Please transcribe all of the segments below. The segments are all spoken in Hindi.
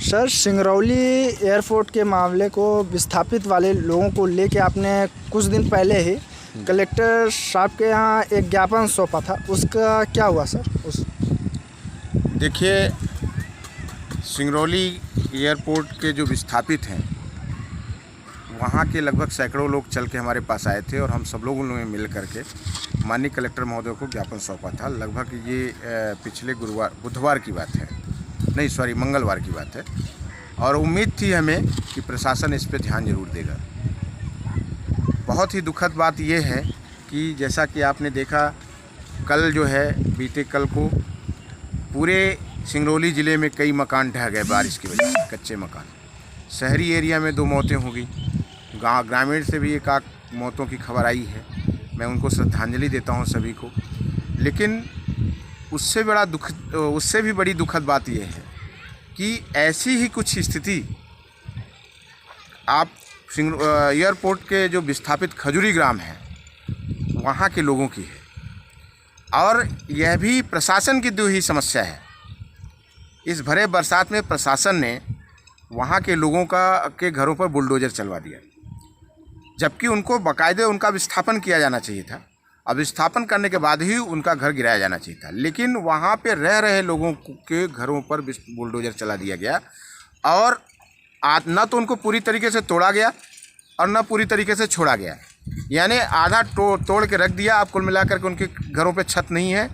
सर, सिंगरौली एयरपोर्ट के मामले को विस्थापित वाले लोगों को लेके आपने कुछ दिन पहले ही कलेक्टर साहब के यहाँ एक ज्ञापन सौंपा था, उसका क्या हुआ सर? देखिए, सिंगरौली एयरपोर्ट के जो विस्थापित हैं वहाँ के लगभग सैकड़ों लोग चल के हमारे पास आए थे और हम सब लोगों ने मिल करके माननीय कलेक्टर महोदय को ज्ञापन सौंपा था। लगभग ये पिछले बुधवार की बात है, नहीं सॉरी मंगलवार की बात है। और उम्मीद थी हमें कि प्रशासन इस पे ध्यान जरूर देगा। बहुत ही दुखद बात यह है कि जैसा कि आपने देखा, कल जो है बीते कल को पूरे सिंगरौली ज़िले में कई मकान ढह गए बारिश की वजह से, कच्चे मकान। शहरी एरिया में 2 मौतें हो गई, ग्रामीण से भी 1 मौतों की खबर आई है। मैं उनको श्रद्धांजलि देता हूं सभी को। लेकिन उससे भी बड़ी दुखद बात यह है कि ऐसी ही कुछ स्थिति आप एयरपोर्ट के जो विस्थापित खजूरी ग्राम है वहाँ के लोगों की है। और यह भी प्रशासन की दी हुई समस्या है। इस भरे बरसात में प्रशासन ने वहाँ के लोगों के घरों पर बुलडोज़र चलवा दिया, जबकि उनको बाकायदे उनका विस्थापन किया जाना चाहिए था। अब विस्थापन करने के बाद ही उनका घर गिराया जाना चाहिए था, लेकिन वहाँ पे रह रहे लोगों के घरों पर बुलडोज़र चला दिया गया। और न तो उनको पूरी तरीके से तोड़ा गया और न पूरी तरीके से छोड़ा गया, यानी आधा तोड़ के रख दिया। आप कुल मिलाकर के उनके घरों पे छत नहीं है,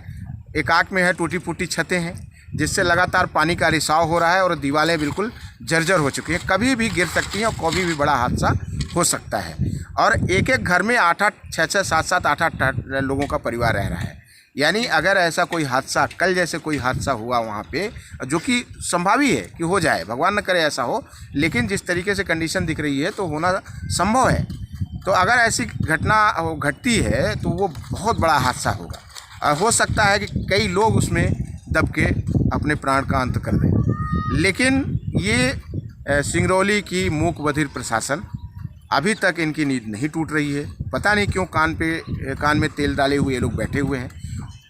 एकाक में है, टूटी फूटी छतें हैं, जिससे लगातार पानी का रिसाव हो रहा है और दीवारें बिल्कुल जर्जर हो चुकी हैं। कभी भी गिर सकती हैं और कभी भी बड़ा हादसा हो सकता है। और एक एक घर में 8-8, 6-6, 7-7, 8-8 लोगों का परिवार रह रहा है। यानी अगर ऐसा कोई हादसा, कल जैसे कोई हादसा हुआ वहाँ पे, जो कि संभावी है कि हो जाए, भगवान न करे ऐसा हो, लेकिन जिस तरीके से कंडीशन दिख रही है तो होना संभव है। तो अगर ऐसी घटना घटती है तो वो बहुत बड़ा हादसा होगा। हो सकता है कि कई लोग उसमें दब के अपने प्राण का अंत कर दें। लेकिन ये सिंगरौली की मूक बधिर प्रशासन, अभी तक इनकी नींद नहीं टूट रही है। पता नहीं क्यों कान में तेल डाले हुए ये लोग बैठे हुए हैं।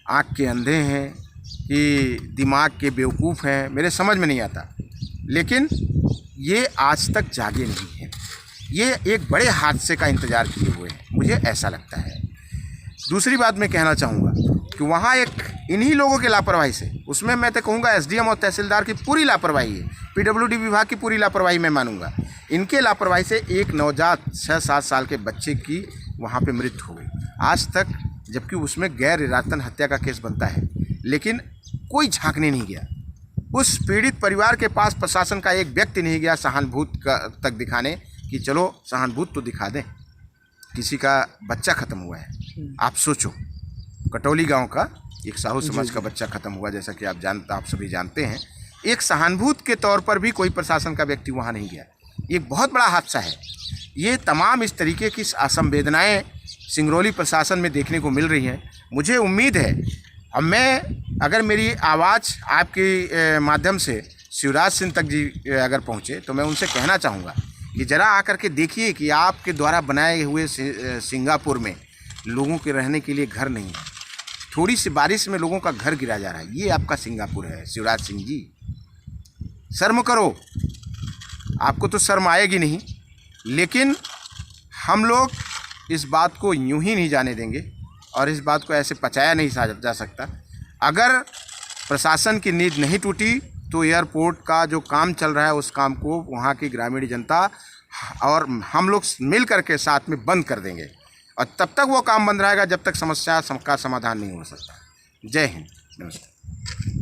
आँख के अंधे हैं कि दिमाग के बेवकूफ़ हैं, मेरे समझ में नहीं आता। लेकिन ये आज तक जागे नहीं हैं। ये एक बड़े हादसे का इंतज़ार किए हुए हैं, मुझे ऐसा लगता है। दूसरी बात मैं कहना चाहूँगा कि वहाँ एक इन्हीं लोगों की लापरवाही से, उसमें मैं तो कहूँगा एसडीएम और तहसीलदार की पूरी लापरवाही है, पीडब्ल्यूडी विभाग की पूरी लापरवाही मैं मानूंगा। इनके लापरवाही से एक नवजात 6-7 साल के बच्चे की वहाँ पे मृत्यु हो गई आज तक, जबकि उसमें गैर इरादतन हत्या का केस बनता है, लेकिन कोई झांकने नहीं गया। उस पीड़ित परिवार के पास प्रशासन का एक व्यक्ति नहीं गया सहानुभूति तक दिखाने कि चलो सहानुभूति तो दिखा दें। किसी का बच्चा ख़त्म हुआ है, आप सोचो, कटौली गांव का एक साहू समाज का बच्चा ख़त्म हुआ, जैसा कि आप सभी जानते हैं। एक सहानुभूति के तौर पर भी कोई प्रशासन का व्यक्ति वहाँ नहीं गया। ये बहुत बड़ा हादसा है। ये तमाम इस तरीके की असंवेदनाएं सिंगरौली प्रशासन में देखने को मिल रही हैं। मुझे उम्मीद है, अब मैं अगर मेरी आवाज़ आपके माध्यम से शिवराज सिंह तक जी अगर पहुँचे तो मैं उनसे कहना चाहूँगा कि ज़रा आकर के देखिए कि आपके द्वारा बनाए हुए सिंगापुर में लोगों के रहने के लिए घर नहीं है। थोड़ी सी बारिश में लोगों का घर गिरा जा रहा है। ये आपका सिंगापुर है शिवराज सिंह जी, शर्म करो। आपको तो शर्म आएगी नहीं, लेकिन हम लोग इस बात को यूं ही नहीं जाने देंगे और इस बात को ऐसे पचाया नहीं जा सकता। अगर प्रशासन की नींद नहीं टूटी तो एयरपोर्ट का जो काम चल रहा है उस काम को वहाँ की ग्रामीण जनता और हम लोग मिल करके साथ में बंद कर देंगे। और तब तक वो काम बंद रहेगा जब तक समस्या का समाधान नहीं हो सकता। जय हिंद, नमस्कार।